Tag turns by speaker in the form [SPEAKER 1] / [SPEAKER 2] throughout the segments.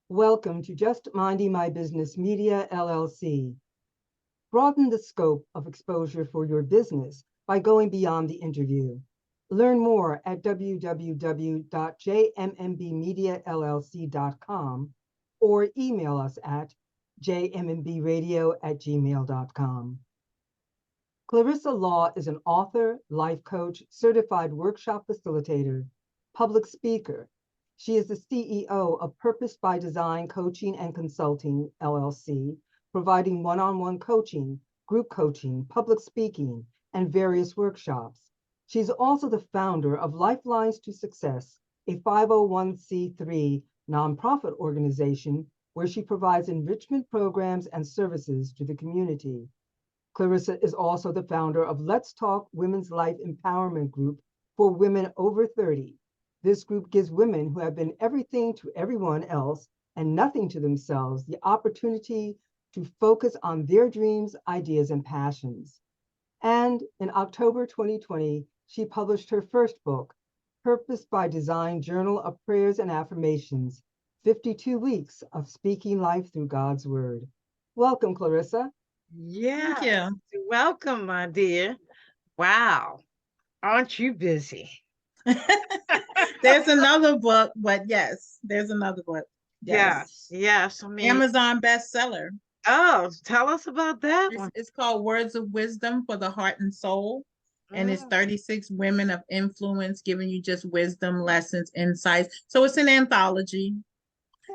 [SPEAKER 1] Welcome to Just Minding My Business Media, LLC. Broaden the scope of exposure for your business by going beyond the interview. Learn more at www.jmmbmediallc.com or email us at jmmbradio@gmail.com. Clarissa Law is an author, life coach, certified workshop facilitator, public speaker. She is the CEO of Purpose by Design Coaching and Consulting, LLC, providing one-on-one coaching, group coaching, public speaking, and various workshops. She's also the founder of Lifelines to Success, a 501c3 nonprofit organization where she provides enrichment programs and services to the community. Clarissa is also the founder of Let's Talk Women's Life Empowerment Group for women over 30. This group gives women who have been everything to everyone else and nothing to themselves the opportunity to focus on their dreams, ideas, and passions. And in October 2020, she published her first book, Purpose by Design Journal of Prayers and Affirmations, 52 Weeks of Speaking Life Through God's Word. Welcome, Clarissa.
[SPEAKER 2] Yeah.
[SPEAKER 3] Thank you.
[SPEAKER 2] Welcome, my dear. Wow. Aren't you busy?
[SPEAKER 3] There's another book, but yes, there's another book. Yes.
[SPEAKER 2] Yes. I mean,
[SPEAKER 3] Amazon bestseller.
[SPEAKER 2] oh, tell us about that
[SPEAKER 3] It's,
[SPEAKER 2] one.
[SPEAKER 3] it's called Words of Wisdom for the Heart and Soul. And it's
[SPEAKER 2] Mm,
[SPEAKER 3] 36 women of influence giving you just wisdom, lessons, insights. So it's an anthology.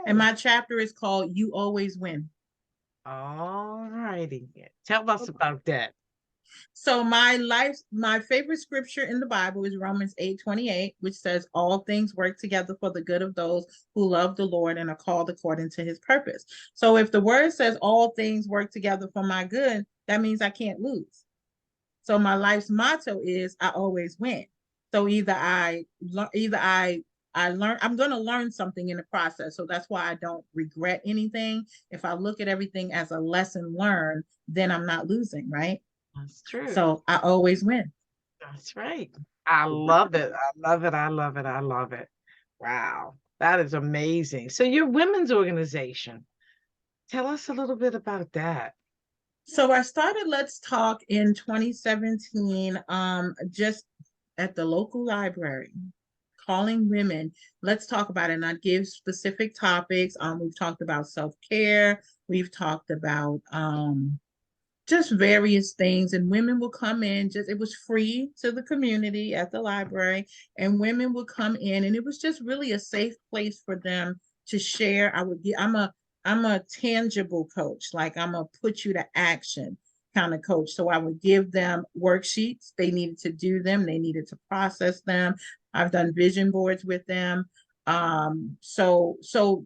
[SPEAKER 3] And
[SPEAKER 2] okay.
[SPEAKER 3] my chapter is called You Always Win.
[SPEAKER 2] All righty. Tell us about that.
[SPEAKER 3] So my favorite scripture in the Bible is Romans 8:28, which says all things work together for the good of those who love the Lord and are called according to his purpose. So if the word says all things work together for my good, that means I can't lose. So my life's motto is I always win. So either I learn, I'm going to learn something in the process. So that's why I don't regret anything. If I look at everything as a lesson learned, then I'm not losing, right?
[SPEAKER 2] That's true.
[SPEAKER 3] So I always win.
[SPEAKER 2] That's right. I love it. I love it. I love it. I love it. Wow. That is amazing. So, your women's organization, tell us a little bit about that.
[SPEAKER 3] So I started Let's Talk in 2017, just at the local library, calling women. Let's talk about it. And I give specific topics. We've talked about self-care. We've talked about just various things, and women will come in. Just it was free to the community at the library, and women would come in, and it was just really a safe place for them to share. I'm a tangible coach, like I'm a put you to action kind of coach. So I would give them worksheets. They needed to do them, they needed to process them. I've done vision boards with them. So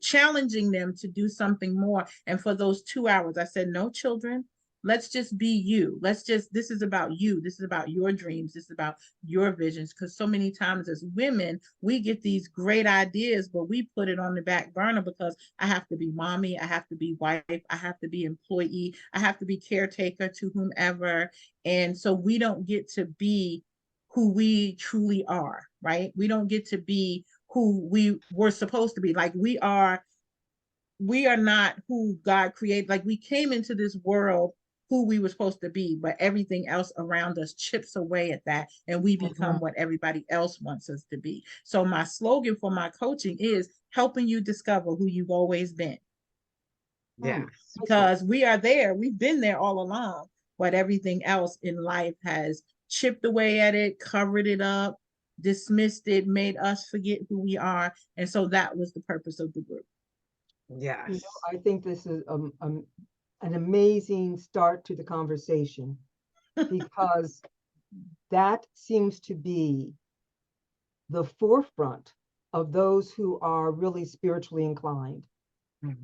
[SPEAKER 3] challenging them to do something more. And for those 2 hours, I said, no children, let's just be you. This is about you. This is about your dreams. This is about your visions. Because so many times as women, we get these great ideas, but we put it on the back burner because I have to be mommy, I have to be wife, I have to be employee, I have to be caretaker to whomever. And so we don't get to be who we truly are, right? We don't get to be who we were supposed to be. Like we are not who God created. Like we came into this world who we were supposed to be, but everything else around us chips away at that, and we become
[SPEAKER 1] Mhm.
[SPEAKER 3] what everybody else wants us to be. So my slogan for my coaching is helping you discover who you've always been,
[SPEAKER 2] Yes.
[SPEAKER 1] Excellent.
[SPEAKER 3] because we are there. We've been there all along, but everything else in life has chipped away at it, covered it up, dismissed it, made us forget who we are. And so that was the purpose of the group.
[SPEAKER 2] Yes.
[SPEAKER 1] I think this is an amazing start to the conversation because that seems to be the forefront of those who are really spiritually inclined,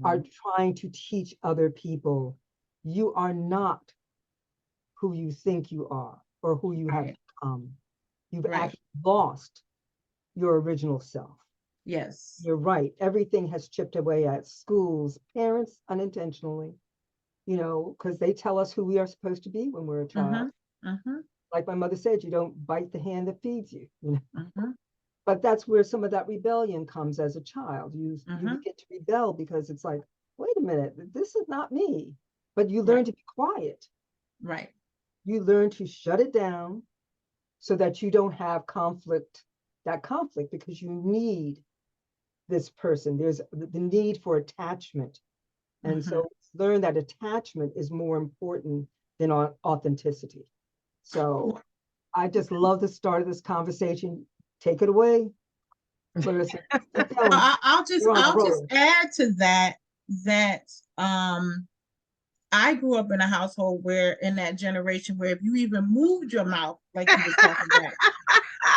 [SPEAKER 1] are
[SPEAKER 2] Mhm.
[SPEAKER 1] trying to teach other people you are not who you think you are or who you have
[SPEAKER 3] Right.
[SPEAKER 1] become. You've
[SPEAKER 3] Right.
[SPEAKER 1] actually lost your original self.
[SPEAKER 3] Yes.
[SPEAKER 1] You're right. Everything has chipped away at schools, parents unintentionally, because they tell us who we are supposed to be when we're a
[SPEAKER 3] Mm-hmm.
[SPEAKER 1] child.
[SPEAKER 3] Mm-hmm.
[SPEAKER 1] Like my mother said, you don't bite the hand that feeds you.
[SPEAKER 3] Mm-hmm.
[SPEAKER 1] But that's where some of that rebellion comes as a child. You
[SPEAKER 3] Mhm.
[SPEAKER 1] get to rebel because it's like, wait a minute, this is not me. But you learn
[SPEAKER 3] Right.
[SPEAKER 1] to be quiet.
[SPEAKER 3] Right.
[SPEAKER 1] You learn to shut it down so that you don't have that conflict, because you need this person. There's the need for attachment. And
[SPEAKER 3] Mhm.
[SPEAKER 1] so learn that attachment is more important than authenticity. So I just love the start of this conversation. Take it away, Clarissa. Keep going. You're on a
[SPEAKER 3] I'll just
[SPEAKER 1] roll.
[SPEAKER 3] add to that that um I grew up in a household where, in that generation, where if you even moved your mouth, like you was talking about,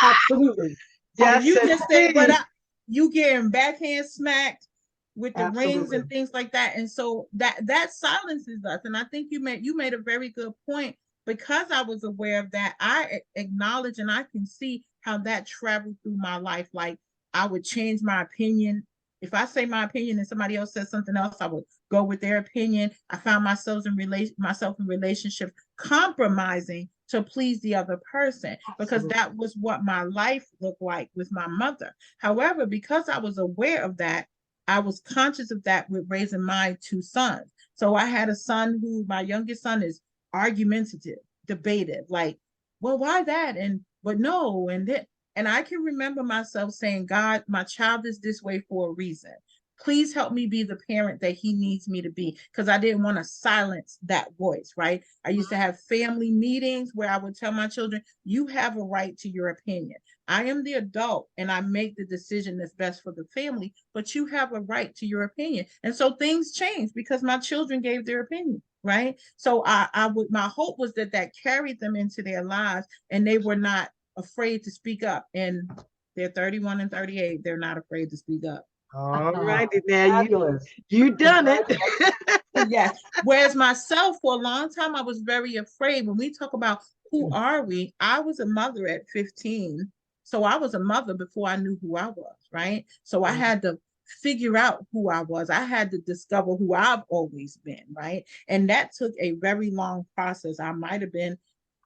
[SPEAKER 1] Absolutely.
[SPEAKER 3] if
[SPEAKER 2] Yes,
[SPEAKER 3] you just say what
[SPEAKER 2] indeed.
[SPEAKER 3] up, you getting backhand smacked with the rings
[SPEAKER 1] Absolutely.
[SPEAKER 3] and things like that. And so that silences us. And I think you made a very good point. Because I was aware of that, I acknowledge and I can see how that traveled through my life. Like, I would change my opinion. If I say my opinion and somebody else says something else, I would go with their opinion. I found myself in relationships compromising to please the other person, because
[SPEAKER 1] Absolutely.
[SPEAKER 3] that was what my life looked like with my mother. However, because I was aware of that, I was conscious of that with raising my two sons. So I had a son who, my youngest son, is argumentative, debative, like, well, why that? And but no, and that. And I can remember myself saying, God, my child is this way for a reason. Please help me be the parent that he needs me to be, because I didn't want to silence that voice, right? I used to have family meetings where I would tell my children, you have a right to your opinion. I am the adult and I make the decision that's best for the family, but you have a right to your opinion. And so things changed because my children gave their opinion, right? So my hope was that that carried them into their lives and they were not afraid to speak up. And they're 31 and 38. They're not afraid to speak up.
[SPEAKER 2] All righty now,
[SPEAKER 1] Fabulous.
[SPEAKER 2] you done it.
[SPEAKER 1] Congratulations.
[SPEAKER 3] Yes. Whereas myself, for a long time, I was very afraid. When we talk about who are we, I was a mother at 15. So I was a mother before I knew who I was, right? So I had to figure out who I was. I had to discover who I've always been, right? And that took a very long process. I might have been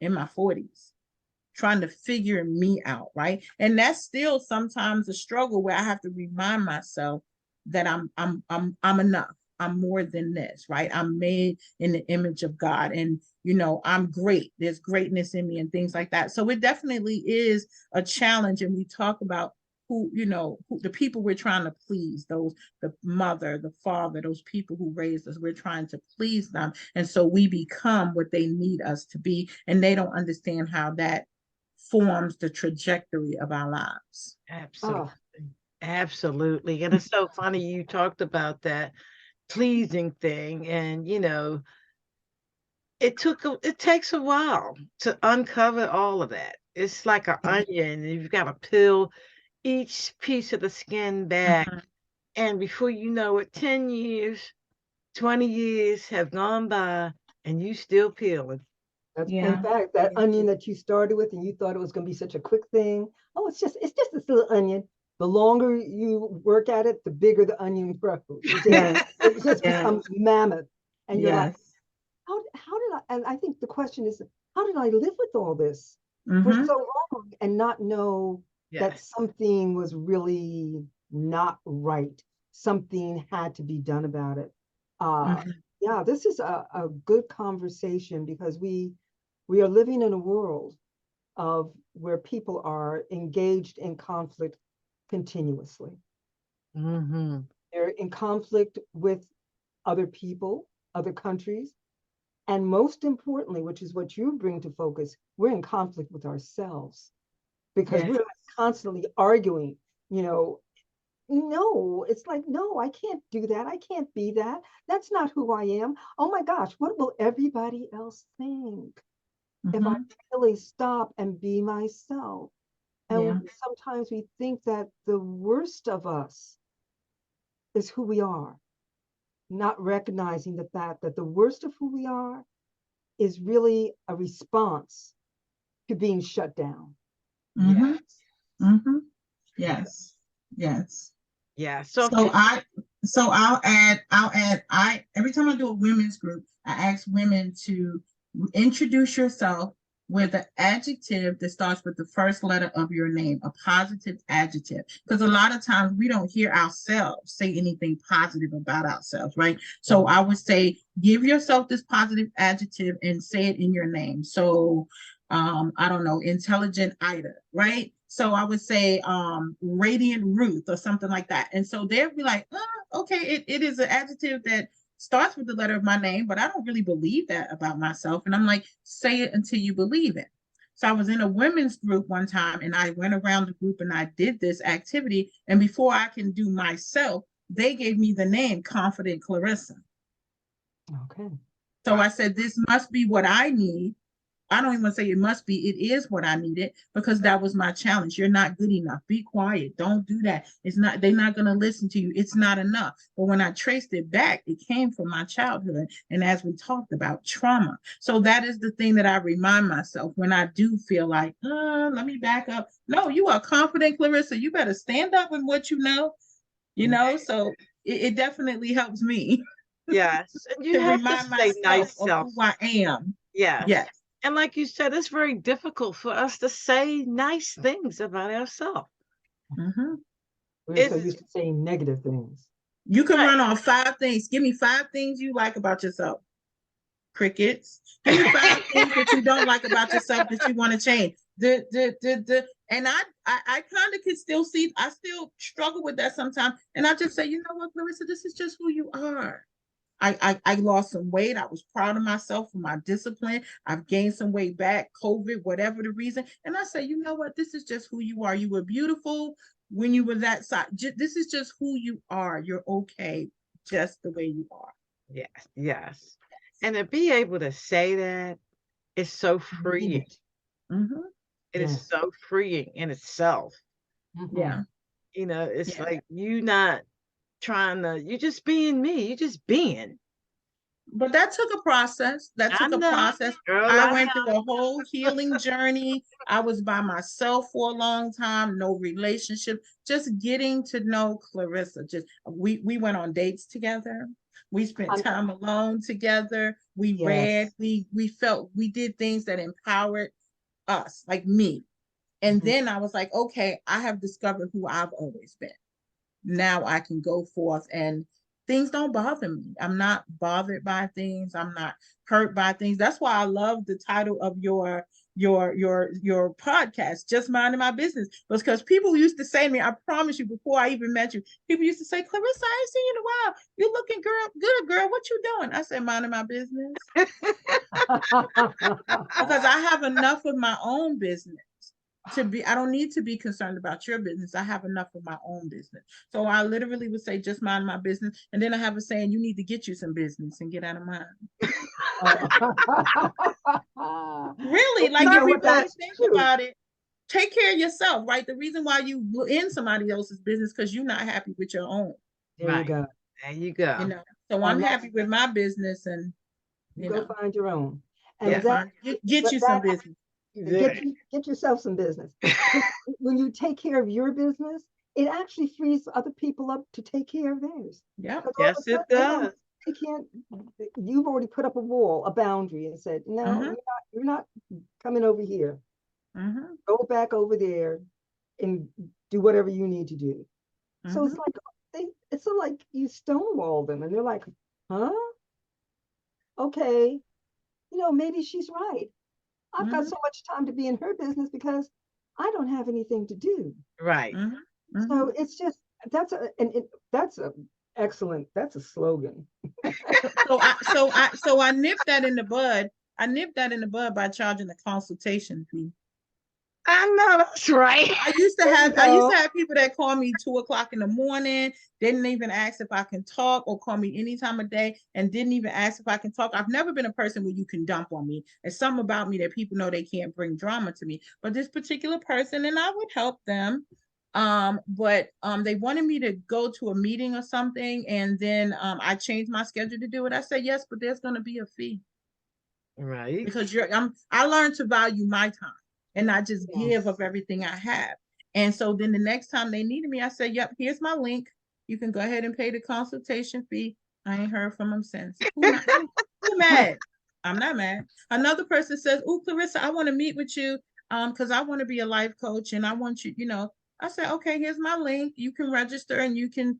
[SPEAKER 3] in my 40s trying to figure me out, right? And that's still sometimes a struggle where I have to remind myself that I'm enough. I'm more than this, right? I'm made in the image of God, and I'm great. There's greatness in me and things like that. So it definitely is a challenge, and we talk about who the people we're trying to please, the mother, the father, those people who raised us. We're trying to please them, and so we become what they need us to be, and they don't understand how that forms the trajectory of our lives.
[SPEAKER 2] Absolutely.
[SPEAKER 1] Oh,
[SPEAKER 2] Absolutely. And it's so funny you talked about that pleasing thing. And, it takes a while to uncover all of that. It's like an onion, and you've got to peel each piece of the skin back.
[SPEAKER 3] Mhm.
[SPEAKER 2] And before you know it, 10 years, 20 years have gone by, and you still peeling.
[SPEAKER 1] that's, in
[SPEAKER 3] Yeah.
[SPEAKER 1] fact, that onion that you started with and you thought it was going to be such a quick thing. Oh, it's just this little onion. The longer you work at it, the bigger the onion grows.
[SPEAKER 3] Yes.
[SPEAKER 1] It just
[SPEAKER 3] Yes.
[SPEAKER 1] becomes mammoth. And you're like,
[SPEAKER 3] Yes.
[SPEAKER 1] how did I, and I think the question is, how did I live with all this for
[SPEAKER 3] Mm-hmm.
[SPEAKER 1] so long and not know that
[SPEAKER 2] Yes.
[SPEAKER 1] something was really not right? Something had to be done about it. Uh,
[SPEAKER 3] Mm-hmm.
[SPEAKER 1] yeah, this is a good conversation because we are living in a world of where people are engaged in conflict continuously.
[SPEAKER 2] Mm-hmm.
[SPEAKER 1] They're in conflict with other people, other countries, and most importantly, which is what you bring to focus, we're in conflict with ourselves because
[SPEAKER 3] Yes.
[SPEAKER 1] we're constantly arguing, you know, no, it's like, no, I can't do that. I can't be that. That's not who I am. Oh my gosh, what will everybody else think if I
[SPEAKER 3] Mm-hmm.
[SPEAKER 1] really stop and be myself?
[SPEAKER 3] Yeah.
[SPEAKER 1] And sometimes we think that the worst of us is who we are, not recognizing the fact that the worst of who we are is really a response to being shut down.
[SPEAKER 2] Yes.
[SPEAKER 3] Mm-hmm. Mm-hmm. Yes. Yes.
[SPEAKER 2] Yeah. So
[SPEAKER 3] So I'll add, I every time I do a women's group, I ask women to introduce yourself with an adjective that starts with the first letter of your name, a positive adjective. Because a lot of times we don't hear ourselves say anything positive about ourselves, right? So I would say, give yourself this positive adjective and say it in your name. So, I don't know, intelligent Ida, right? So I would say radiant Ruth or something like that. And so they'd be like, okay, it is an adjective that starts with the letter of my name, but I don't really believe that about myself. And I'm like, say it until you believe it. So I was in a women's group one time and I went around the group and I did this activity. And before I can do myself, they gave me the name Confident Clarissa.
[SPEAKER 1] Okay.
[SPEAKER 3] So I said, this must be what I need. I don't even say it must be, it is what I needed, because that was my challenge. You're not good enough. Be quiet. Don't do that. It's not, they're not going to listen to you. It's not enough. But when I traced it back, it came from my childhood. And as we talked about, trauma. So that is the thing that I remind myself when I do feel like, let me back up. No, you are confident, Clarissa. You better stand up with what you know, so it definitely helps me.
[SPEAKER 2] Yes. And you
[SPEAKER 3] to
[SPEAKER 2] have to
[SPEAKER 3] remind
[SPEAKER 2] say nice
[SPEAKER 3] myself of
[SPEAKER 2] self.
[SPEAKER 3] who I am.
[SPEAKER 2] Yes.
[SPEAKER 3] Yes.
[SPEAKER 2] And like you said, it's very difficult for us to say nice things about ourselves.
[SPEAKER 3] Mm-hmm.
[SPEAKER 1] We're so used to saying negative things.
[SPEAKER 3] You can
[SPEAKER 2] Right.
[SPEAKER 3] run on 5 things. Give me 5 things you like about yourself. Crickets. Give me 5 things that you don't like about yourself that you want to change. And I kind of can still see, I still struggle with that sometimes. And I just say, you know what, Clarissa, this is just who you are. I lost some weight. I was proud of myself for my discipline. I've gained some weight back, COVID, whatever the reason. And I say, you know what? This is just who you are. You were beautiful when you were that size. This is just who you are. You're okay just the way you are.
[SPEAKER 2] Yes. Yes. And to be able to say that is so freeing.
[SPEAKER 3] Mm-hmm.
[SPEAKER 2] It is so freeing in itself.
[SPEAKER 1] Mm-hmm.
[SPEAKER 3] Yeah.
[SPEAKER 2] You know, it's
[SPEAKER 3] Yeah.
[SPEAKER 2] like you not trying to, you just being me. You just being.
[SPEAKER 3] But that took a process.
[SPEAKER 2] I know, girl.
[SPEAKER 3] I
[SPEAKER 2] I
[SPEAKER 3] went
[SPEAKER 2] know.
[SPEAKER 3] through a whole healing journey. I was by myself for a long time, no relationship, just getting to know Clarissa. Just we went on dates together. We spent time alone together. We read, we felt, we did things that empowered us, like me. And then I was like, okay, I have discovered who I've always been. Now I can go forth and things don't bother me. I'm not bothered by things. I'm not hurt by things. That's why I love the title of your podcast, Just Minding My Business. Because people used to say to me, I promise you, before I even met you, people used to say, Clarissa, I ain't seen you in a while. You looking good, girl. What you doing? I said, minding my business. Because I have enough of my own business. I don't need to be concerned about your business. I have enough of my own business. So I literally would say, just mind my business. And then I have a saying, you need to get you some business and get out of mine. Really, like if you really think about it, take care of yourself, right? The reason why you in somebody else's business because you're not happy with your own.
[SPEAKER 1] There you go.
[SPEAKER 2] There you go.
[SPEAKER 3] You know, so I'm happy with my business, and
[SPEAKER 1] you go find your own.
[SPEAKER 3] And get you some business.
[SPEAKER 1] Get yourself some business. When you take care of your business, it actually frees other people up to take care of theirs.
[SPEAKER 3] Yeah.
[SPEAKER 2] Yes, it does.
[SPEAKER 1] They can't. You've already put up a wall, a boundary, and said, "No, you're not coming over here. Go back over there and do whatever you need to do." So it's like you stonewall them, and they're like, "Huh? Okay, maybe she's right. I've got so much time to be in her business because I don't have anything to do."
[SPEAKER 2] Right.
[SPEAKER 1] So it's just that's a excellent. That's a slogan.
[SPEAKER 3] So I nipped that in the bud. I nipped that in the bud by charging a consultation fee.
[SPEAKER 2] I know that's right.
[SPEAKER 3] I used to have people that call me 2:00 in the morning, didn't even ask if I can talk, or call me any time of day and didn't even ask if I can talk. I've never been a person where you can dump on me. It's something about me that people know they can't bring drama to me. But this particular person, and I would help them. But they wanted me to go to a meeting or something, and then I changed my schedule to do it. I said yes, but there's gonna be a fee.
[SPEAKER 2] Right.
[SPEAKER 3] Because I learned to value my time and not just give of everything I have. And so then the next time they needed me, I said, yep, here's my link. You can go ahead and pay the consultation fee. I ain't heard from them since. Who mad? I'm not mad. Another person says, "Oh, Clarissa, I want to meet with you because I want to be a life coach and I want you, you know." I said, "Okay, here's my link. You can register and you can,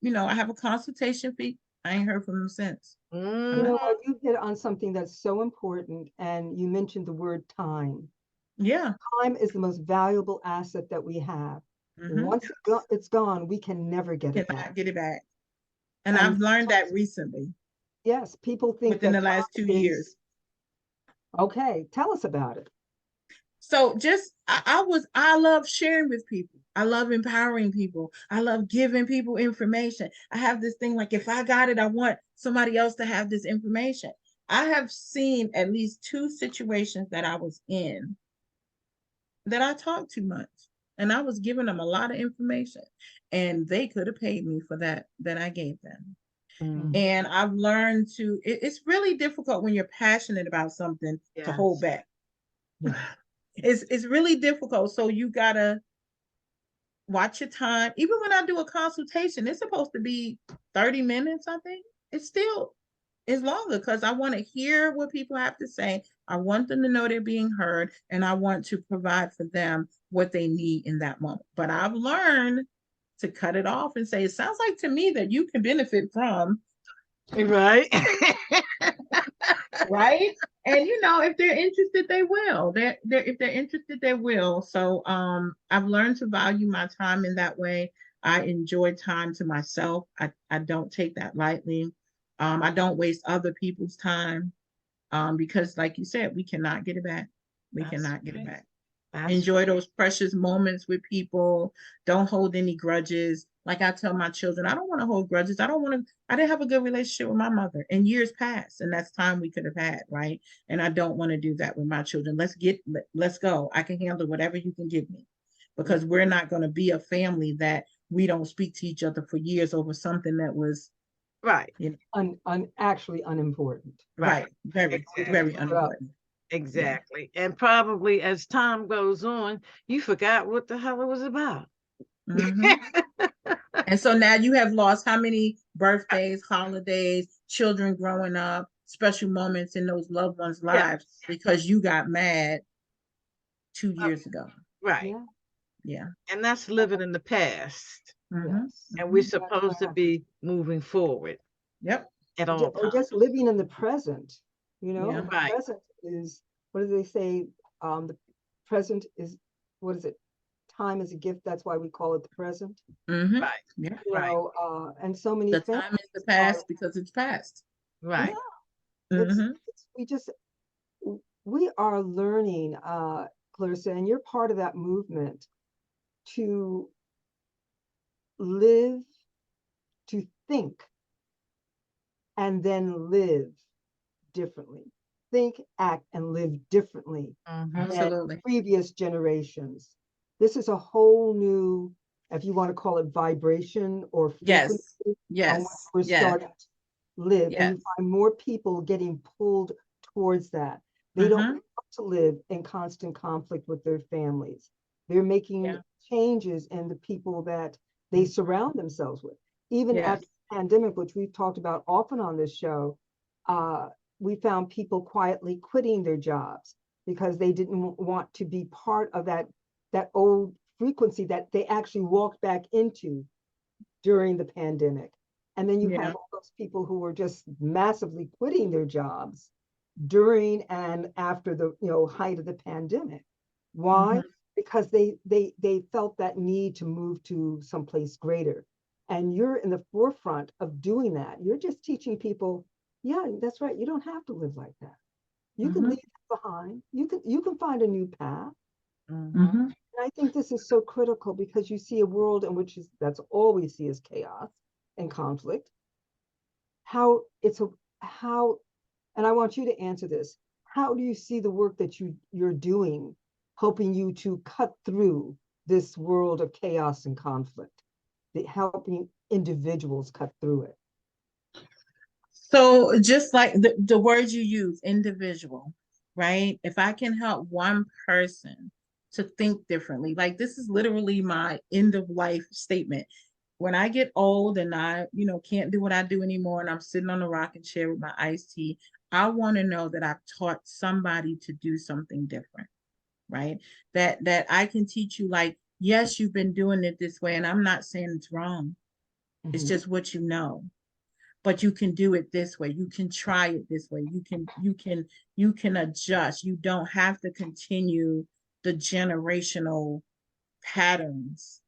[SPEAKER 3] you know, I have a consultation fee." I ain't heard from them since.
[SPEAKER 1] You know,
[SPEAKER 2] Mhm.
[SPEAKER 1] you hit on something that's so important, and you mentioned the word time.
[SPEAKER 3] Yeah.
[SPEAKER 1] Time is the most valuable asset that we have.
[SPEAKER 3] Mm-hmm.
[SPEAKER 1] Once it's gone, we can never get it back.
[SPEAKER 3] Cannot get it back. And
[SPEAKER 1] And
[SPEAKER 3] I've learned that recently
[SPEAKER 1] yes, people think
[SPEAKER 3] within
[SPEAKER 1] that
[SPEAKER 3] the last 2
[SPEAKER 1] time is
[SPEAKER 3] years.
[SPEAKER 1] okay. Tell us about it.
[SPEAKER 3] So just I love sharing with people. I love empowering people. I love giving people information. I have this thing like if I got it, I want somebody else to have this information. I have seen at least 2 situations that I was in that I talked too much. And I was giving them a lot of information. And they could have paid me for that I gave them.
[SPEAKER 2] Mhm.
[SPEAKER 3] And I've learned it's really difficult when you're passionate about something to hold
[SPEAKER 2] Yes.
[SPEAKER 3] back.
[SPEAKER 1] Yeah.
[SPEAKER 3] It's really difficult. So you gotta watch your time. Even when I do a consultation, it's supposed to be 30 minutes, I think. It's still it's longer because I want to hear what people have to say. I want them to know they're being heard, and I want to provide for them what they need in that moment. But I've learned to cut it off and say, it sounds like to me that you can benefit from,
[SPEAKER 2] Right.
[SPEAKER 3] right? And you know, if they're interested, they will. They're if they're interested, they will. So I've learned to value my time in that way. I enjoy time to myself. I don't take that lightly. I don't waste other people's time. Because like you said, we cannot get it back. We
[SPEAKER 2] That's
[SPEAKER 3] cannot get it
[SPEAKER 2] right.
[SPEAKER 3] back.
[SPEAKER 2] That's
[SPEAKER 3] Enjoy those precious moments with people. Don't hold any grudges. Like I tell my children, I don't want to hold grudges. I didn't have a good relationship with my mother in years past, and that's time we could have had, right? And I don't want to do that with my children. Let's go. I can handle whatever you can give me, because we're not going to be a family that we don't speak to each other for years over something that was,
[SPEAKER 2] right.
[SPEAKER 3] you know,
[SPEAKER 1] Actually unimportant.
[SPEAKER 2] Right.
[SPEAKER 3] very, very
[SPEAKER 2] Exactly.
[SPEAKER 3] unimportant. Yeah.
[SPEAKER 2] Exactly. And probably as time goes on, you forgot what the hell it was about.
[SPEAKER 3] Mhm. And so now you have lost how many birthdays, holidays, children growing up, special moments in those loved ones' lives
[SPEAKER 2] Yes.
[SPEAKER 3] because you got mad 2
[SPEAKER 2] Uh,
[SPEAKER 3] years ago.
[SPEAKER 2] right.
[SPEAKER 1] Yeah.
[SPEAKER 3] Yeah.
[SPEAKER 2] And that's living in the past.
[SPEAKER 3] Mm-hmm.
[SPEAKER 1] Yes.
[SPEAKER 2] And we're
[SPEAKER 3] Mm-hmm.
[SPEAKER 1] That's
[SPEAKER 2] supposed to
[SPEAKER 1] right.
[SPEAKER 2] be moving forward
[SPEAKER 3] Yep.
[SPEAKER 2] at all
[SPEAKER 1] Or
[SPEAKER 2] times.
[SPEAKER 1] just living in the present. You know,
[SPEAKER 3] Yeah.
[SPEAKER 1] the
[SPEAKER 2] Right.
[SPEAKER 1] present is, what do they say? The present is, what is it? Time is a gift. That's why we call it the present.
[SPEAKER 3] Mm-hmm.
[SPEAKER 2] Right.
[SPEAKER 3] Yeah.
[SPEAKER 2] Right.
[SPEAKER 1] And so many
[SPEAKER 3] The
[SPEAKER 1] families
[SPEAKER 3] time is the
[SPEAKER 1] are,
[SPEAKER 3] past because it's past.
[SPEAKER 1] yeah,
[SPEAKER 2] Right.
[SPEAKER 3] Mm-hmm.
[SPEAKER 1] we are learning, Clarissa, and you're part of that movement to live, to think, and then live differently. Think, act, and live differently
[SPEAKER 2] Mm-hmm.
[SPEAKER 1] than
[SPEAKER 3] Absolutely.
[SPEAKER 1] previous generations. This is a whole new, if you want to call it vibration or frequency,
[SPEAKER 3] Yes.
[SPEAKER 1] on which
[SPEAKER 3] Yes.
[SPEAKER 1] we're
[SPEAKER 3] Yes.
[SPEAKER 1] starting to live. And
[SPEAKER 3] Yes.
[SPEAKER 1] you find more people getting pulled towards that. They don't
[SPEAKER 3] Mm-hmm.
[SPEAKER 1] want to live in constant conflict with their families. They're making
[SPEAKER 3] Yeah.
[SPEAKER 1] changes in the people that they surround themselves with. Even
[SPEAKER 3] Yes.
[SPEAKER 1] after the pandemic, which we've talked about often on this show, uh, we found people quietly quitting their jobs because they didn't want to be part of that old frequency that they actually walked back into during the pandemic. And then you
[SPEAKER 3] Yeah.
[SPEAKER 1] have all those people who were just massively quitting their jobs during and after the height of the pandemic. Why?
[SPEAKER 3] Mm-hmm.
[SPEAKER 1] Because they felt that need to move to someplace greater. And you're in the forefront of doing that. You're just teaching people, yeah, that's right. You don't have to live like that. You can
[SPEAKER 3] Mm-hmm.
[SPEAKER 1] leave it behind. You can find a new path.
[SPEAKER 2] Mm-hmm.
[SPEAKER 3] Mm-hmm.
[SPEAKER 1] And I think this is so critical because you see a world in which that's all we see is chaos and conflict. How it's a how, and I want you to answer this. How do you see the work that you're doing helping you to cut through this world of chaos and conflict? Helping individuals cut through it.
[SPEAKER 3] So just like the words you use, individual, right? If I can help one person to think differently, like this is literally my end of life statement. When I get old and I, can't do what I do anymore and I'm sitting on a rocking chair with my iced tea, I want to know that I've taught somebody to do something different, right? That I can teach you, like, yes, you've been doing it this way, and I'm not saying it's wrong. It's just what you know. But you can do it this way. You can try it this way. You can adjust. You don't have to continue the generational patterns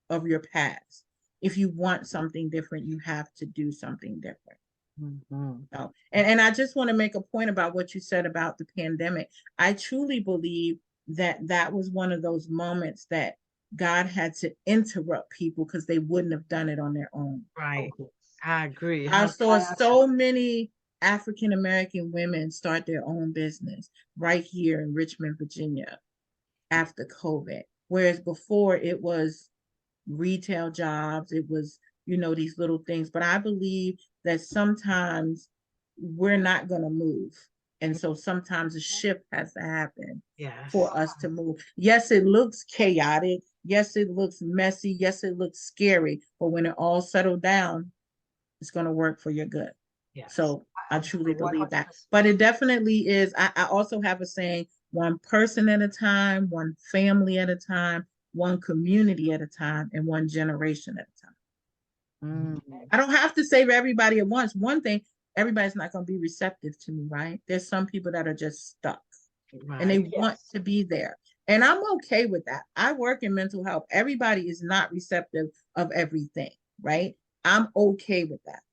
[SPEAKER 3] of your past. If you want something different, you have to do something different. So, and I just want to make a point about what you said about the pandemic. I truly believe that that was one of those moments that God had to interrupt people because they wouldn't have done it on their own.
[SPEAKER 2] Right. I agree.
[SPEAKER 3] I saw
[SPEAKER 1] I
[SPEAKER 3] so many African American women start their own business right here in Richmond, Virginia after COVID. Whereas before it was retail jobs, it was, these little things. But I believe that sometimes we're not going to move. And so sometimes a shift has to happen
[SPEAKER 2] Yes.
[SPEAKER 3] for us to move. Yes, it looks chaotic. Yes, it looks messy. Yes, it looks scary. But when it all settled down, it's going to work for your good.
[SPEAKER 2] Yes.
[SPEAKER 3] So I truly believe that.
[SPEAKER 1] 100%.
[SPEAKER 3] But it definitely is. I also have a saying, one person at a time, one family at a time, one community at a time, and one generation at a time. I don't have to save everybody at once. One thing, everybody's not going to be receptive to me, right? There's some people that are just stuck and they want to be there. And I'm okay with that. I work in mental health. Everybody is not receptive of everything, right? I'm okay with that.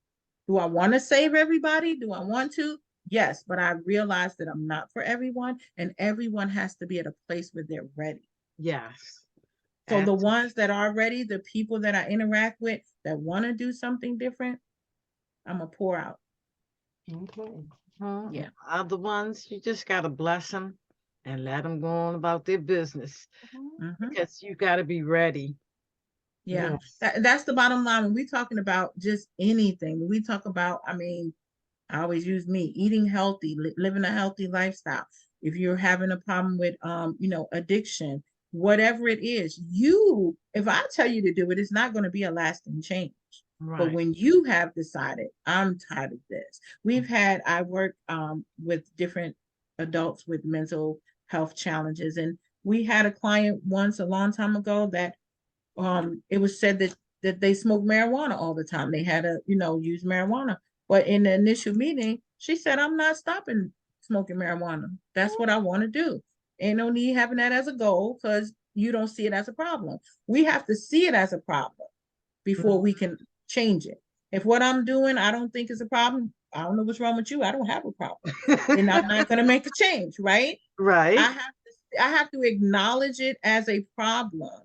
[SPEAKER 3] Do I want to save everybody? Do I want to? Yes, but I realize that I'm not for everyone, and everyone has to be at a place where they're ready.
[SPEAKER 2] Yes.
[SPEAKER 3] So the ones that are ready, the people that I interact with that want to do something different, I'm going to pour out.
[SPEAKER 1] Okay.
[SPEAKER 3] Yeah.
[SPEAKER 2] Other ones, you just got to bless them and let them go on about their business because you got to be ready.
[SPEAKER 3] Yeah.
[SPEAKER 1] Yes.
[SPEAKER 3] That's the bottom line. When we're talking about just anything, when we talk about, I always use me, eating healthy, living a healthy lifestyle. If you're having a problem with, addiction, whatever it is, if I tell you to do it, it's not going to be a lasting change.
[SPEAKER 2] Right.
[SPEAKER 3] But when you have decided, I'm tired of this. I work with different adults with mental health challenges. And we had a client once a long time ago that it was said that they smoked marijuana all the time. They had to, use marijuana. But in the initial meeting, she said, I'm not stopping smoking marijuana. That's what I want to do. Ain't no need having that as a goal because you don't see it as a problem. We have to see it as a problem before we can change it. If what I'm doing, I don't think is a problem, I don't know what's wrong with you. I don't have a problem. And I'm not going to make a change, right?
[SPEAKER 2] Right.
[SPEAKER 3] I have to acknowledge it as a problem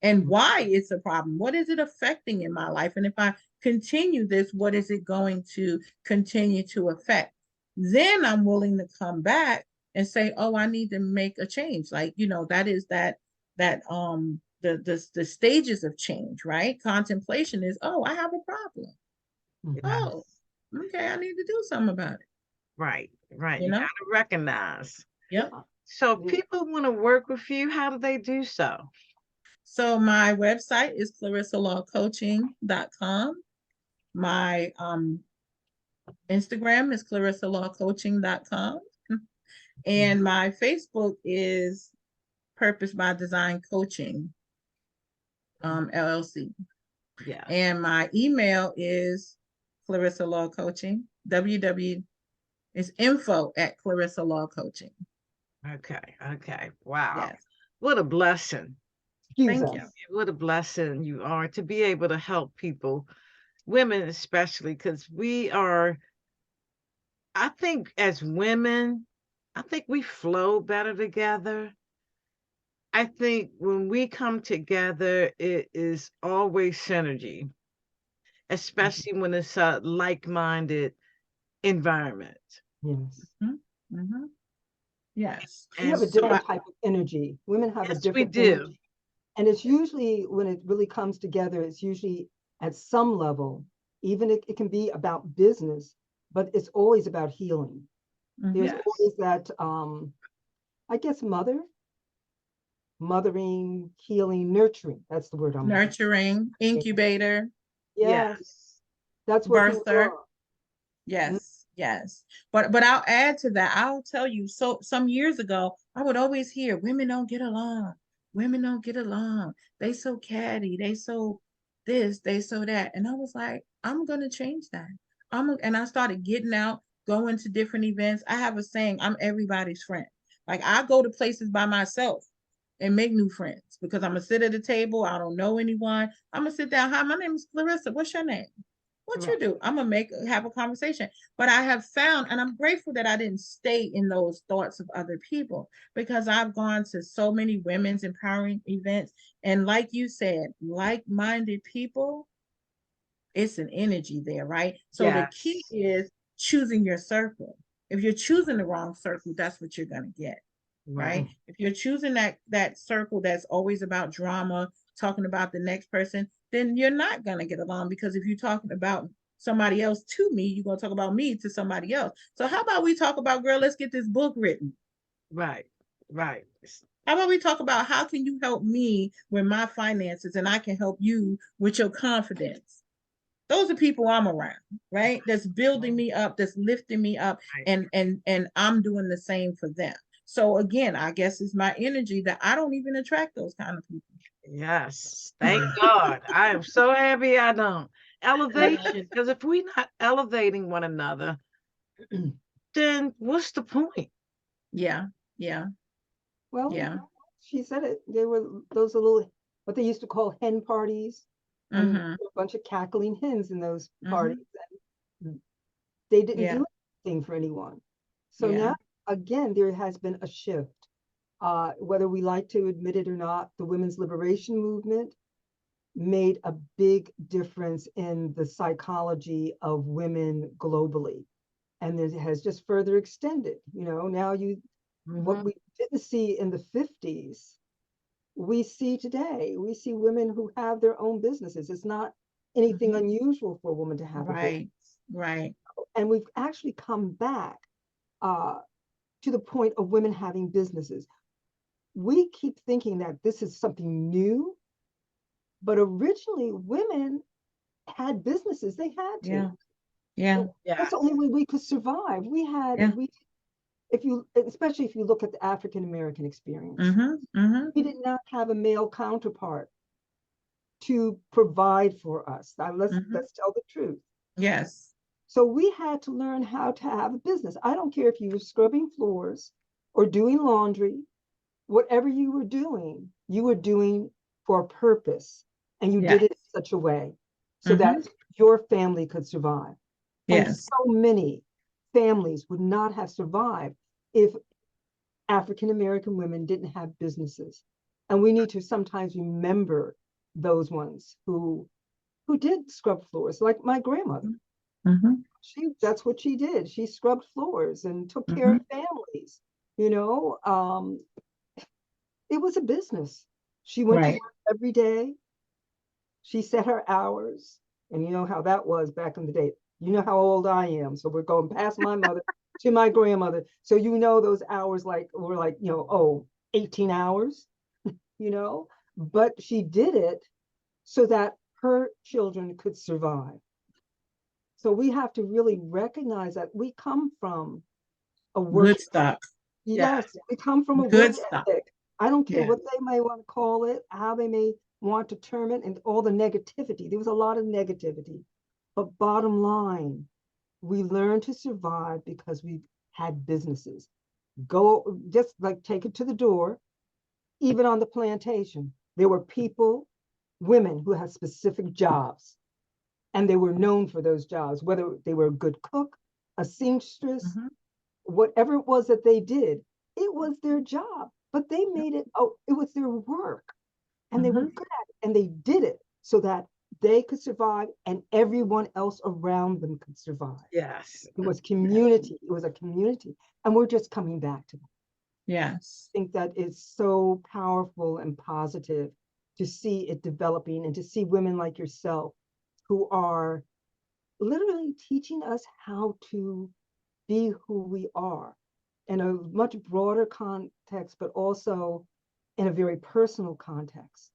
[SPEAKER 3] and why it's a problem. What is it affecting in my life? And if I continue this, what is it going to continue to affect? Then I'm willing to come back and say, oh, I need to make a change. Like, that is that the stages of change, right? Contemplation is, oh, I have a problem. Oh, okay, I need to do something about it.
[SPEAKER 2] Right. You got to recognize.
[SPEAKER 3] Yep.
[SPEAKER 2] So people want to work with you. How do they do so?
[SPEAKER 3] So my website is clarissalawcoaching.com. My Instagram is clarissalawcoaching.com. And my Facebook is Purpose by Design Coaching, LLC.
[SPEAKER 2] Yeah.
[SPEAKER 3] And my email is Clarissa Law Coaching, is info@Clarissa Law Coaching.
[SPEAKER 2] Okay. Wow.
[SPEAKER 3] Yes.
[SPEAKER 2] What a blessing.
[SPEAKER 3] Thank you.
[SPEAKER 2] What a blessing you are to be able to help people, women especially, because I think as women, I think we flow better together. I think when we come together, it is always synergy, especially when it's a like-minded environment.
[SPEAKER 1] Yes.
[SPEAKER 3] Yes.
[SPEAKER 1] We have a different type of energy. Women have a different energy. And it's usually, when it really comes together, it's usually at some level, even it can be about business, but it's always about healing. There's always that, I guess, mothering, healing, nurturing. That's the word I'm
[SPEAKER 3] nurturing, incubator.
[SPEAKER 1] Yes. That's what
[SPEAKER 3] birther. Yes. Yes. But I'll add to that. I'll tell you, so some years ago, I would always hear women don't get along. Women don't get along. They so catty. They so this, they so that. And I was like, I'm gonna change that. And I started getting out, going to different events. I have a saying, I'm everybody's friend. Like I go to places by myself and make new friends because I'm gonna sit at a table. I don't know anyone. I'm gonna sit down. Hi, my name is Clarissa. What's your name? What you
[SPEAKER 2] Right.
[SPEAKER 3] do? I'm gonna have a conversation. But I have found, and I'm grateful that I didn't stay in those thoughts of other people because I've gone to so many women's empowering events. And like you said, like-minded people, it's an energy there, right? So the key
[SPEAKER 2] Yes.
[SPEAKER 3] is choosing your circle. If you're choosing the wrong circle, that's what you're gonna get, right?
[SPEAKER 2] Right.
[SPEAKER 3] If you're choosing that circle that's always about drama, talking about the next person, then you're not gonna get along because if you're talking about somebody else to me, you're gonna talk about me to somebody else. So how about we talk about, girl, let's get this book written.
[SPEAKER 2] Right. Right.
[SPEAKER 3] How about we talk about how can you help me with my finances and I can help you with your confidence? Those are people I'm around, right? That's building me up, that's lifting me up,
[SPEAKER 2] Right.
[SPEAKER 3] and I'm doing the same for them. So again, I guess it's my energy that I don't even attract those kind of people.
[SPEAKER 2] Yes. Thank God. I am so happy I don't. Elevation. Because if we're not elevating one another, then what's the point?
[SPEAKER 3] Yeah, yeah,
[SPEAKER 1] Well,
[SPEAKER 3] yeah.
[SPEAKER 1] she said it. They were those little, what they used to call hen parties, and
[SPEAKER 3] Mm-hmm.
[SPEAKER 1] a bunch of cackling hens in those
[SPEAKER 3] Mm-hmm.
[SPEAKER 1] parties. And they didn't
[SPEAKER 3] Yeah,
[SPEAKER 1] do anything for anyone. So
[SPEAKER 3] yeah.
[SPEAKER 1] now, again, there has been a shift. Whether we like to admit it or not, the women's liberation movement made a big difference in the psychology of women globally. And it has just further extended. Now what
[SPEAKER 2] Mhm.
[SPEAKER 1] we didn't see in the 50s, we see today. We see women who have their own businesses. It's not anything
[SPEAKER 3] Mm-hmm.
[SPEAKER 1] unusual for a woman to have a business.
[SPEAKER 3] Right, right.
[SPEAKER 1] And we've actually come back uh, to the point of women having businesses. We keep thinking that this is something new, but originally women had businesses. They had to.
[SPEAKER 3] Yeah, yeah,
[SPEAKER 1] That's
[SPEAKER 2] Yeah.
[SPEAKER 1] the only way we could survive.
[SPEAKER 3] yeah.
[SPEAKER 1] If you, especially if you look at the African American experience,
[SPEAKER 3] Mm-hmm. Mm-hmm.
[SPEAKER 1] we did not have a male counterpart to provide for us. Now
[SPEAKER 3] Mm-hmm.
[SPEAKER 1] let's tell the truth.
[SPEAKER 3] Yes.
[SPEAKER 1] So we had to learn how to have a business. I don't care if you were scrubbing floors or doing laundry, whatever you were doing for a purpose, and you
[SPEAKER 3] Yeah.
[SPEAKER 1] did it in such a way so that
[SPEAKER 3] Mm-hmm.
[SPEAKER 1] your family could survive. And
[SPEAKER 3] Yes.
[SPEAKER 1] so many families would not have survived if African American women didn't have businesses. And we need to sometimes remember those ones who did scrub floors, like my grandmother.
[SPEAKER 3] Mm-hmm.
[SPEAKER 1] That's what she did. She scrubbed floors and took care
[SPEAKER 3] Mm-hmm.
[SPEAKER 1] of families. You know, it was a business. She went to
[SPEAKER 3] Right.
[SPEAKER 1] work every day. She set her hours, and you know how that was back in the day. You know how old I am, so we're going past my mother to my grandmother. So you know those hours like were like, 18 hours, but she did it so that her children could survive. So we have to really recognize that we come from a work,
[SPEAKER 3] Good stuff.
[SPEAKER 2] Yes.
[SPEAKER 1] yes, we come from a
[SPEAKER 3] Good
[SPEAKER 1] work
[SPEAKER 3] stuff.
[SPEAKER 1] ethic. I don't care
[SPEAKER 3] Yeah.
[SPEAKER 1] what they may want to call it, how they may want to term it, and all the negativity. There was a lot of negativity. But bottom line, we learned to survive because we had businesses. Go just like take it to the door, even on the plantation. There were people, women who had specific jobs, and they were known for those jobs, whether they were a good cook, a seamstress,
[SPEAKER 3] Mm-hmm.
[SPEAKER 1] whatever it was that they did, it was their job. But they made it, oh, it was their work. And they were
[SPEAKER 3] Mm-hmm.
[SPEAKER 1] good at it. And they did it so that they could survive and everyone else around them could survive.
[SPEAKER 2] Yes.
[SPEAKER 1] It was
[SPEAKER 3] Yes.
[SPEAKER 1] community. It was a community. And we're just coming back to that.
[SPEAKER 3] Yes.
[SPEAKER 1] I think that is so powerful and positive to see it developing and to see women like yourself who are literally teaching us how to be who we are in a much broader context, but also in a very personal context.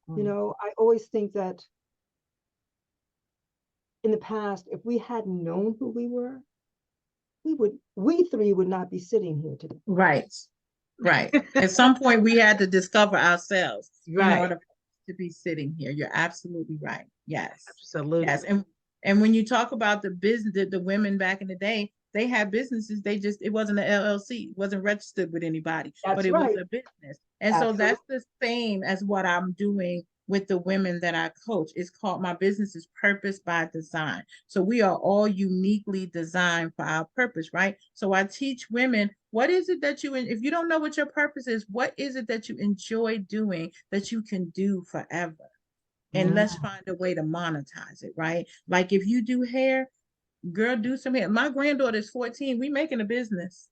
[SPEAKER 2] Mm.
[SPEAKER 1] I always think that in the past, if we hadn't known who we were, we three would not be sitting here today.
[SPEAKER 3] Right. Right. At some point, we had to discover ourselves in
[SPEAKER 2] Right.
[SPEAKER 3] order to be sitting here. You're absolutely right. Yes.
[SPEAKER 2] Absolutely.
[SPEAKER 3] Yes. And when you talk about the business, the women back in the day, they had businesses. It wasn't an LLC, it wasn't registered with anybody, but
[SPEAKER 1] That's
[SPEAKER 3] it was
[SPEAKER 1] right.
[SPEAKER 3] a business. And so
[SPEAKER 1] Absolutely.
[SPEAKER 3] that's the same as what I'm doing with the women that I coach. It's called, my business is Purpose by Design. So we are all uniquely designed for our purpose, right? So I teach women, what is it that you, if you don't know what your purpose is, what is it that you enjoy doing that you can do forever? And let's find a way to monetize it, right? Like if you do hair, girl, do some hair. My granddaughter is 14. We making a business.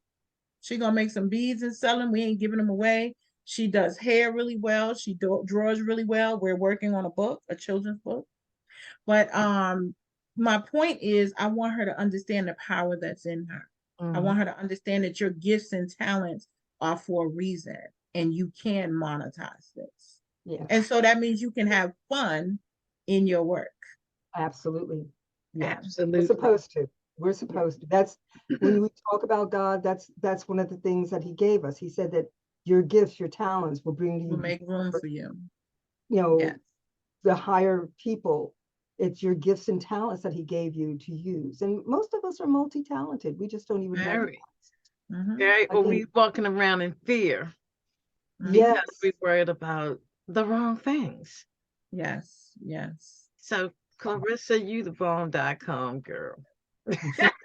[SPEAKER 3] She gonna make some beads and sell them. We ain't giving them away. She does hair really well. She draws really well. We're working on a book, a children's book. But my point is, I want her to understand the power that's in her. I want her to understand that your gifts and talents are for a reason, and you can monetize this.
[SPEAKER 1] Yeah.
[SPEAKER 3] And so that means you can have fun in your work.
[SPEAKER 1] Absolutely. Yeah.
[SPEAKER 2] Absolutely.
[SPEAKER 1] We're supposed to. We're supposed to. That's when we talk about God, that's one of the things that he gave us. He said that your gifts, your talents will bring
[SPEAKER 3] Will
[SPEAKER 1] you,
[SPEAKER 3] make room for you.
[SPEAKER 1] you know,
[SPEAKER 3] Yes.
[SPEAKER 1] the higher people. It's your gifts and talents that he gave you to use. And most of us are multi-talented. We just don't even recognize
[SPEAKER 2] Very.
[SPEAKER 3] Mhm.
[SPEAKER 2] Very.
[SPEAKER 1] I
[SPEAKER 2] Or
[SPEAKER 1] think-
[SPEAKER 2] we walking around in fear
[SPEAKER 3] Mhm.
[SPEAKER 1] Yes.
[SPEAKER 2] because we're worried about the wrong things.
[SPEAKER 3] Yes. Yes.
[SPEAKER 2] So Clarissa, you the bomb.com girl.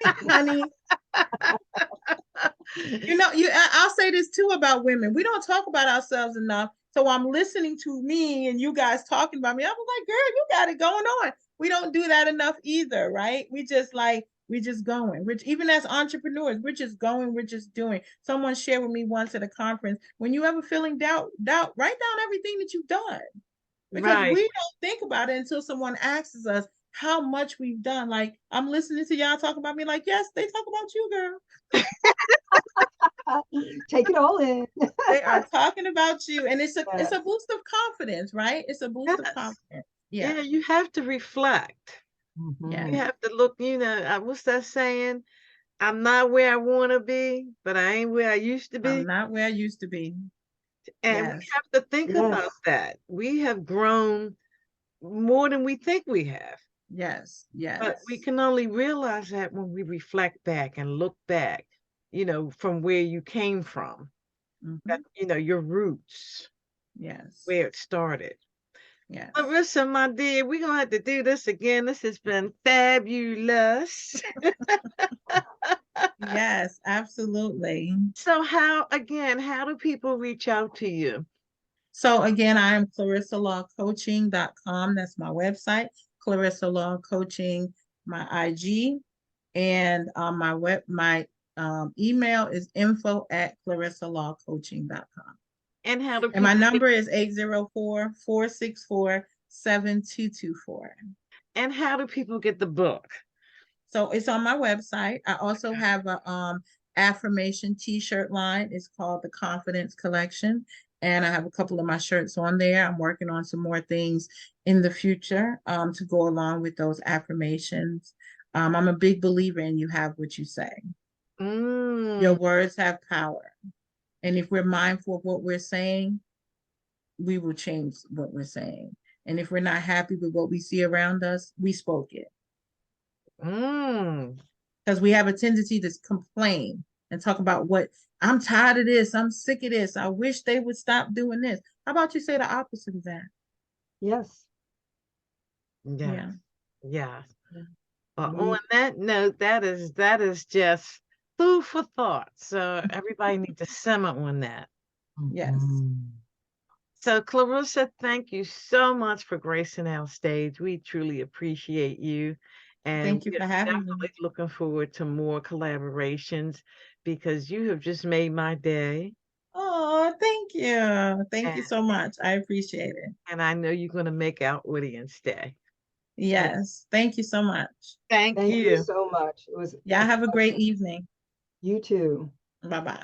[SPEAKER 3] Honey, I'll say this too about women. We don't talk about ourselves enough. So I'm listening to me and you guys talking about me. I was like, girl, you got it going on. We don't do that enough either, right? We just going. Even as entrepreneurs, we're just going, we're just doing. Someone shared with me once at a conference, when you ever feeling doubt, write down everything that you've done. Because
[SPEAKER 2] Right.
[SPEAKER 3] we don't think about it until someone asks us how much we've done. Like, I'm listening to y'all talk about me, like, yes, they talk about you, girl.
[SPEAKER 1] Take it all in.
[SPEAKER 3] They are talking about you, and it's a
[SPEAKER 1] Yes.
[SPEAKER 3] boost of confidence, right? It's a boost of
[SPEAKER 2] Yes.
[SPEAKER 3] confidence.
[SPEAKER 2] Yeah,
[SPEAKER 3] Yeah.
[SPEAKER 2] you have to reflect.
[SPEAKER 3] Yeah.
[SPEAKER 2] You have to look, what's that saying? I'm not where I want to be, but I ain't where I used to
[SPEAKER 3] I'm
[SPEAKER 2] be.
[SPEAKER 3] not where I used to be.
[SPEAKER 2] And we
[SPEAKER 3] Yes.
[SPEAKER 2] have to think about
[SPEAKER 1] Yes.
[SPEAKER 2] that. We have grown more than we think we have.
[SPEAKER 3] Yes. Yes.
[SPEAKER 2] But we can only realize that when we reflect back and look back, from where you came from, that,
[SPEAKER 3] Mhm.
[SPEAKER 2] your roots,
[SPEAKER 3] Yes.
[SPEAKER 2] where it started.
[SPEAKER 3] Yes.
[SPEAKER 2] Clarissa, my dear, we're going to have to do this again. This has been fabulous.
[SPEAKER 3] Yes, absolutely.
[SPEAKER 2] So how do people reach out to you?
[SPEAKER 3] So again, I am ClarissaLawCoaching.com. That's my website. Clarissa Law Coaching, my IG, and my email is info@ClarissaLawCoaching.com.
[SPEAKER 2] And how do
[SPEAKER 3] And my
[SPEAKER 2] people
[SPEAKER 3] number is 804-464-7224.
[SPEAKER 2] and how do people get the book?
[SPEAKER 3] So it's on my website. I also have a affirmation t-shirt line. It's called the Confidence Collection. And I have a couple of my shirts on there. I'm working on some more things in the future to go along with those affirmations. I'm a big believer in you have what you say. Your words have power. And if we're mindful of what we're saying, we will change what we're saying. And if we're not happy with what we see around us, we spoke it. Because we have a tendency to complain and talk about what I'm tired of this, I'm sick of this, I wish they would stop doing this. How about you say the opposite of that?
[SPEAKER 1] Yes.
[SPEAKER 2] Yeah. Yeah.
[SPEAKER 1] Yeah.
[SPEAKER 2] Well, on that note, that is just food for thought. So everybody needs to simmer on that.
[SPEAKER 3] Yes.
[SPEAKER 2] So Clarissa, thank you so much for gracing our stage. We truly appreciate you. And
[SPEAKER 3] Thank you for having me.
[SPEAKER 2] definitely looking forward to more collaborations because you have just made my day.
[SPEAKER 3] Oh, thank you. Thank you so much. I appreciate it.
[SPEAKER 2] And I know you're going to make our audience day.
[SPEAKER 3] Yes. Thank you so much.
[SPEAKER 2] Thank
[SPEAKER 1] Thank
[SPEAKER 2] you.
[SPEAKER 1] you so much. It was
[SPEAKER 3] Y'all have a great evening.
[SPEAKER 1] You too.
[SPEAKER 3] Bye-bye.